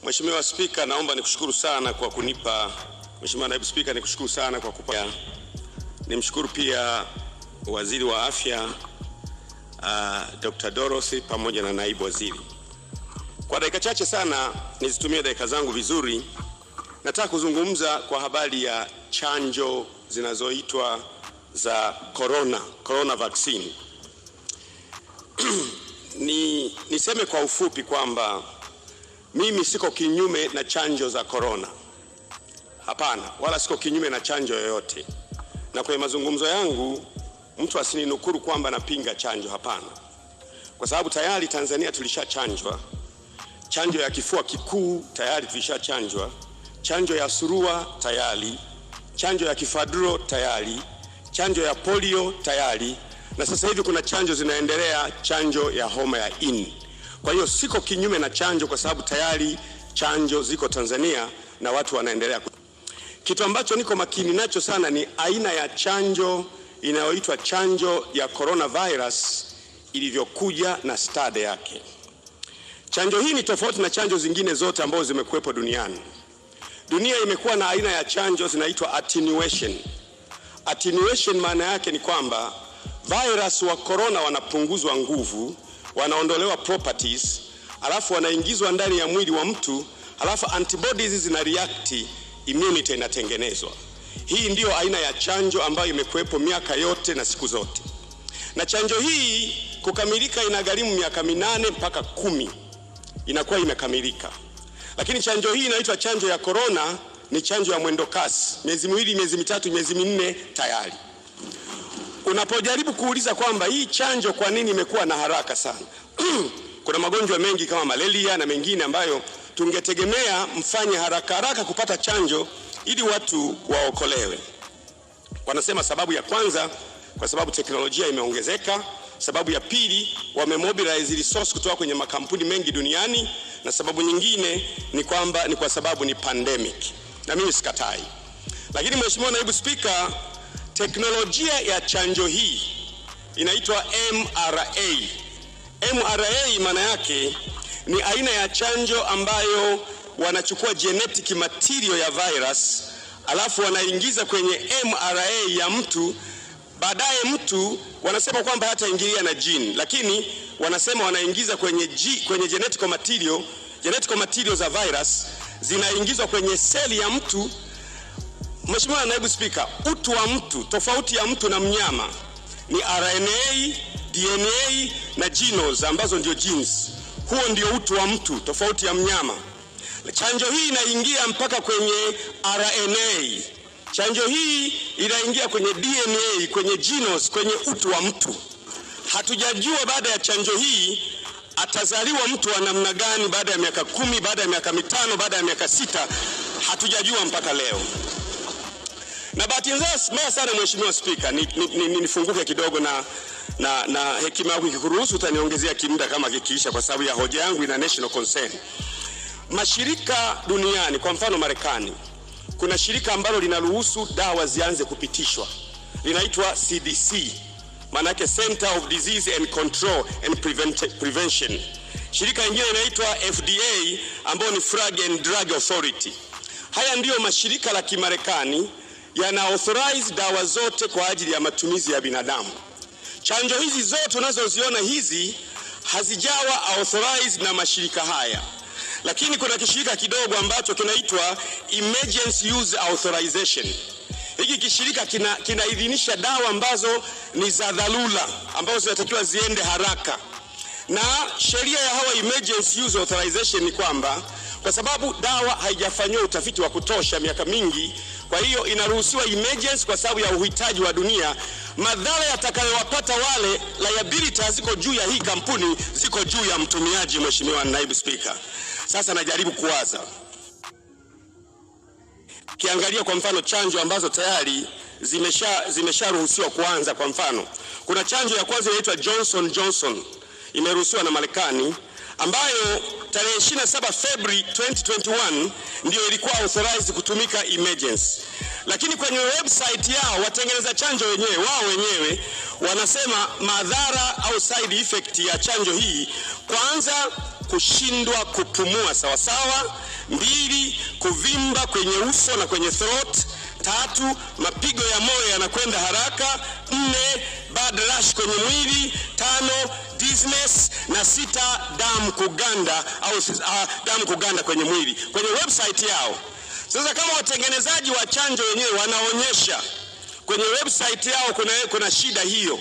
Mheshimiwa Spika, naomba nikushukuru sana kwa kunipa, Mheshimiwa Naibu Spika, nikushukuru sana kwa kupa. Nimshukuru pia Waziri wa Afya Dr. Dorothy pamoja na Naibu Waziri. Kwa dakika chache sana nizitumie dakika zangu vizuri. Nataka kuzungumza kwa habari ya chanjo zinazoitwa za corona vaccine. Niseme kwa ufupi kwamba mimi siko kinyume na chanjo za corona. Hapana, wala siko kinyume na chanjo yoyote. Na kwenye mazungumzo yangu mtu asininukuru kwamba napinga chanjo, hapana. Kwa sababu tayari Tanzania tulishachanjwa. Chanjo ya kifua kikuu tayari tulishachanjwa. Chanjo ya surua tayari. Chanjo ya kifaduro tayari. Chanjo ya polio tayari. Na sasa hivi kuna chanjo zinaendelea, chanjo ya homa ya ini. Kwa hiyo siko kinyume na chanjo kwa sababu tayari chanjo ziko Tanzania na watu wanaendelea. Kitu ambacho niko makini nacho sana ni aina ya chanjo inayoitwa chanjo ya coronavirus ilivyokuja na stade yake. Chanjo hii ni tofauti na chanjo zingine zote ambazo zimekuwepo duniani. Dunia imekuwa na aina ya chanjo zinaitwa attenuation. Attenuation maana yake ni kwamba virus wa corona wanapunguzwa nguvu, wanaondolewa properties, alafu wanaingizwa ndani ya mwili wa mtu, alafu antibodies zina react, immunity inatengenezwa. Hii ndio aina ya chanjo ambayo imekuwepo miaka yote na siku zote. Na chanjo hii kukamilika inagharimu miaka 8 mpaka 10 inakuwa imekamilika. Lakini chanjo hii inaitwa chanjo ya corona ni chanjo ya mwendo kasi. Miezi 2, miezi 3, miezi 4 tayari. Unapojaribu kuuliza kwamba hii chanjo kwa nini imekuwa na haraka sana? Kuna magonjwa mengi kama malaria na mengine ambayo tungetegemea mfanye haraka kupata chanjo ili watu waokolewe. Wanasema sababu ya kwanza kwa sababu teknolojia imeongezeka, sababu ya pili wamemobilize resource kutoka kwenye makampuni mengi duniani, na sababu nyingine ni kwamba ni kwa sababu ni pandemic. Na mimi sikatai. Lakini Mheshimiwa Naibu Spika, teknolojia ya chanjo hii inaitwa mRNA. mRNA maana yake ni aina ya chanjo ambayo wanachukua genetic material ya virus, alafu wanaingiza kwenye mRNA ya mtu. Baadaye mtu wanasema kwamba hata ingilia na gene, lakini wanasema wanaingiza kwenye genetic material za virus, zinaingizwa kwenye seli ya mtu. Mheshimiwa Naibu Spika, utu wa mtu, tofauti ya mtu na mnyama ni RNA, DNA na genes ambazo ndio genes. Huo ndio utu wa mtu, tofauti ya mnyama. Chanjo hii inaingia mpaka kwenye RNA. Chanjo hii inaingia kwenye DNA, kwenye genes, kwenye utu wa mtu. Hatujajua baada ya chanjo hii atazaliwa mtu wa namna gani baada ya miaka 10, baada ya miaka 5, baada ya miaka 6. Hatujajua mpaka leo. Na bahati mbaya sana Mheshimiwa Spika, nifunguke kidogo na hekima yangu ikikuruhusu utaniongezea kimda kama kikiisha, kwa sababu ya hoja yangu ina national concern. Mashirika duniani, kwa mfano Marekani, kuna shirika ambalo linaruhusu dawa zianze kupitishwa. Linaitwa CDC. Maana yake Center of Disease and Control and Prevention. Shirika lingine linaitwa FDA ambalo ni Food and Drug Authority. Haya ndiyo mashirika la Kimarekani yana authorize dawa zote kwa ajili ya matumizi ya binadamu. Chanjo hizi zote unazoziona hizi hazijawa authorized na mashirika haya. Lakini kuna kishirika kidogo ambacho kinaitwa Emergency Use Authorization. Hiki kishirika kinaidhinisha dawa ambazo ni za dharura, ambazo zinatakiwa ziende haraka. Na sheria ya hawa Emergency Use Authorization ni kwamba kwa sababu dawa haijafanywa utafiti wa kutosha miaka mingi, kwa hiyo inaruhusiwa emergency kwa sababu ya uhitaji wa dunia. Madhara yatakayowapata wale, liability ziko juu ya hii kampuni, ziko juu ya mtumiaji. Mheshimiwa Naibu Spika, sasa najaribu kuwaza. Kiangalia kwa mfano chanjo ambazo tayari zimesharuhusiwa kuanza. Kwa mfano kuna chanjo ya kwanza inaitwa Johnson imeruhusiwa na Marekani, ambayo tarehe 27 February 2021 ndio ilikuwa authorized kutumika emergency. Lakini kwenye website yao watengeneza chanjo wenyewe, wao wenyewe wanasema madhara au side effect ya chanjo hii, kwanza kushindwa kupumua sawasawa. 2, kuvimba kwenye uso na kwenye throat. 3, mapigo ya moyo yanakwenda haraka. 4, blood rush kwenye mwili. 5, dizziness. Na 6, damu kuganda damu kuganda kwenye mwili. Kwenye website yao. Sasa kama watengenezaji wa chanjo wenyewe wanaonyesha kwenye website yao kuna shida hiyo,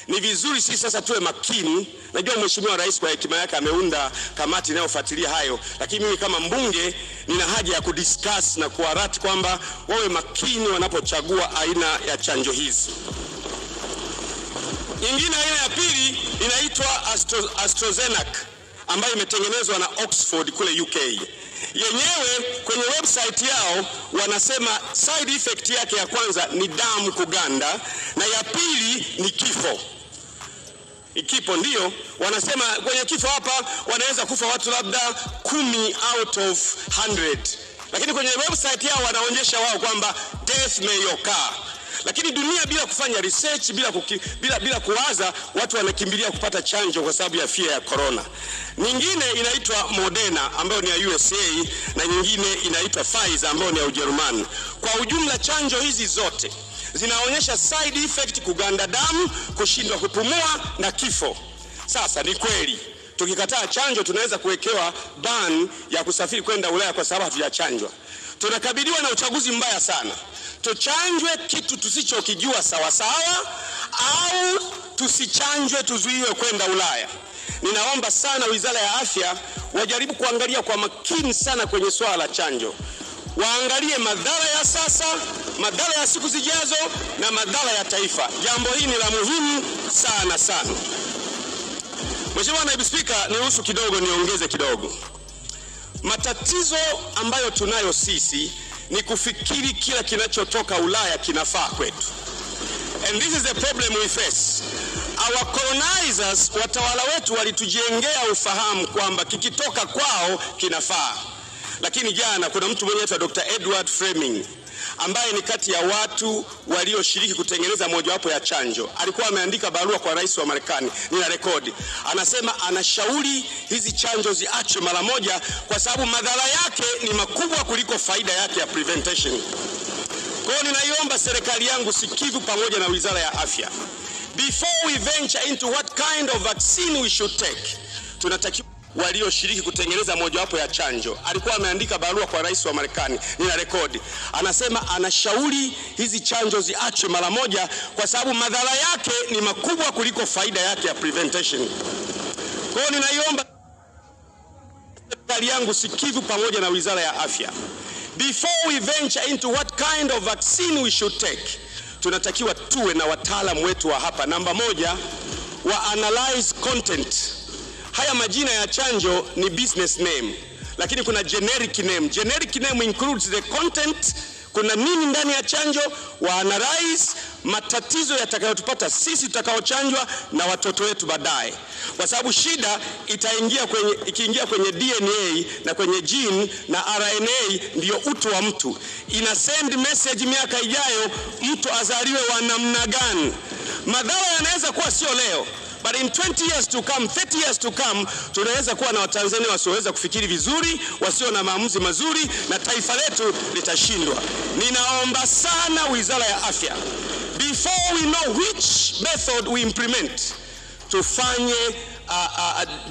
ni vizuri sisi sasa tuwe makini. Najua Mheshimiwa Rais kwa hekima yake ameunda kamati inayofuatilia hayo, lakini mimi kama mbunge nina haja ya kudiscuss na kuarati kwamba wawe makini wanapochagua aina ya chanjo hizi. Nyingine, aina ya pili inaitwa AstraZeneca ambayo imetengenezwa na Oxford kule UK. Yenyewe kwenye website yao wanasema side effect yake ya kwanza ni damu kuganda na ya pili ni kifo. Ikipo ndio wanasema kwenye kifo hapa wanaweza kufa watu labda 10 out of 100, lakini kwenye website yao wanaonyesha wao kwamba death may occur. Lakini dunia bila kufanya research, bila kuwaza, watu wanakimbilia kupata chanjo kwa sababu ya fear ya corona. Nyingine inaitwa Moderna ambayo ni ya USA na nyingine inaitwa Pfizer ambayo ni ya Ujerumani. Kwa ujumla chanjo hizi zote zinaonyesha side effect: kuganda damu, kushindwa kupumua na kifo. Sasa ni kweli tukikataa chanjo tunaweza kuwekewa ban ya kusafiri kwenda Ulaya kwa sababu hatujachanjwa. Tunakabiliwa na uchaguzi mbaya sana. Tuchanjwe kitu tusichokijua sawa sawa au tusichanjwe tuzuiwe kwenda Ulaya. Ninaomba sana Wizara ya Afya wajaribu kuangalia kwa makini sana kwenye swala la chanjo. Waangalie madhara ya sasa, madhara ya siku zijazo na madhara ya taifa. Jambo hili ni la muhimu sana sana. Mheshimiwa Naibu Spika, niruhusu kidogo niongeze kidogo. Matatizo ambayo tunayo sisi ni kufikiri kila kinachotoka Ulaya kinafaa kwetu. And this is the problem we face. Our colonizers, watawala wetu, walitujengea ufahamu kwamba kikitoka kwao kinafaa. Lakini jana kuna mtu mwenye anaitwa Dr. Edward Fleming ambaye ni kati ya watu walioshiriki kutengeneza mojawapo ya chanjo. Alikuwa ameandika barua kwa rais wa Marekani, nina rekodi. Anasema anashauri hizi chanjo ziachwe mara moja kwa sababu madhara yake ni makubwa kuliko faida yake ya prevention. Kwa hiyo ninaiomba serikali yangu sikivu pamoja na Wizara ya Afya, before we venture into what kind of vaccine we should take, tunatakiwa walioshiriki kutengeneza mojawapo ya chanjo. Alikuwa ameandika barua kwa rais wa Marekani, nina rekodi. Anasema anashauri hizi chanjo ziachwe mara moja kwa sababu madhara yake ni makubwa kuliko faida yake ya prevention. Kwa hiyo ninaiomba serikali yangu sikivu pamoja na Wizara ya Afya, before we venture into what kind of vaccine we should take, tunatakiwa tuwe na wataalamu wetu wa hapa. Namba moja, wa analyze content. Haya majina ya chanjo ni business name, lakini kuna generic name. Generic name includes the content, kuna nini ndani ya chanjo, wa analyze matatizo yatakayotupata sisi tutakaochanjwa na watoto wetu baadaye. Kwa sababu shida ikiingia kwenye DNA na kwenye gene na RNA, ndio utu wa mtu. Ina send message miaka ijayo mtu azaliwe wa namna gani. Madhara yanaweza kuwa sio leo, but in 20 years to come, 30 years to come, tunaweza kuwa na Watanzania wasioweza kufikiri vizuri, wasio na maamuzi mazuri, na taifa letu litashindwa. Ninaomba sana Wizara ya Afya, before we know which method we implement, tufanye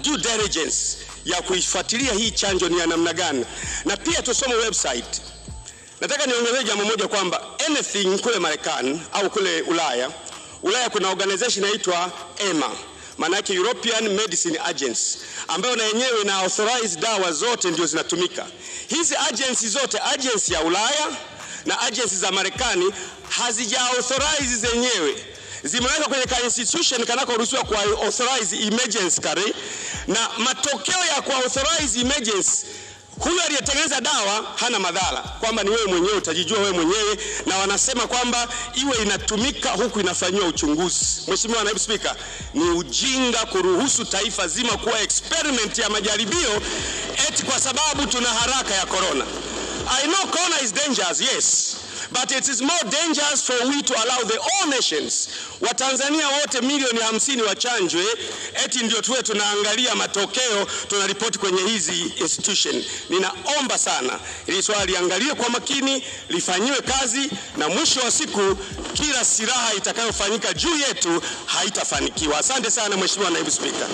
due diligence ya kuifuatilia hii chanjo ni ya namna gani, na pia tusome website. Nataka niongezee jambo moja kwamba anything kule Marekani au kule Ulaya kuna organization inaitwa EMA, maana yake European Medicine Agency, ambayo na yenyewe na authorize dawa zote ndio zinatumika. Hizi agency zote, agency ya Ulaya na agency za Marekani, hazija authorize zenyewe. Zimeweka kwenye ka institution kanako ruhusiwa kwa authorize emergency kare, na matokeo ya kwa authorize emergency, huyo aliyetengeneza dawa hana madhara, kwamba ni wewe mwenyewe utajijua wewe mwenyewe, na wanasema kwamba iwe inatumika huku inafanywa uchunguzi. Mheshimiwa Naibu Spika, ni ujinga kuruhusu taifa zima kuwa experiment ya majaribio eti kwa sababu tuna haraka ya corona. I know corona is dangerous, yes, But it is more dangerous for we to allow the all nations, Watanzania wote milioni 50 wachanjwe, eti ndio tuwe tunaangalia matokeo, tunaripoti kwenye hizi institution. Ninaomba sana ili swali liangaliwe kwa makini, lifanyiwe kazi, na mwisho wa siku kila silaha itakayofanyika juu yetu haitafanikiwa. Asante sana Mheshimiwa Naibu Spika.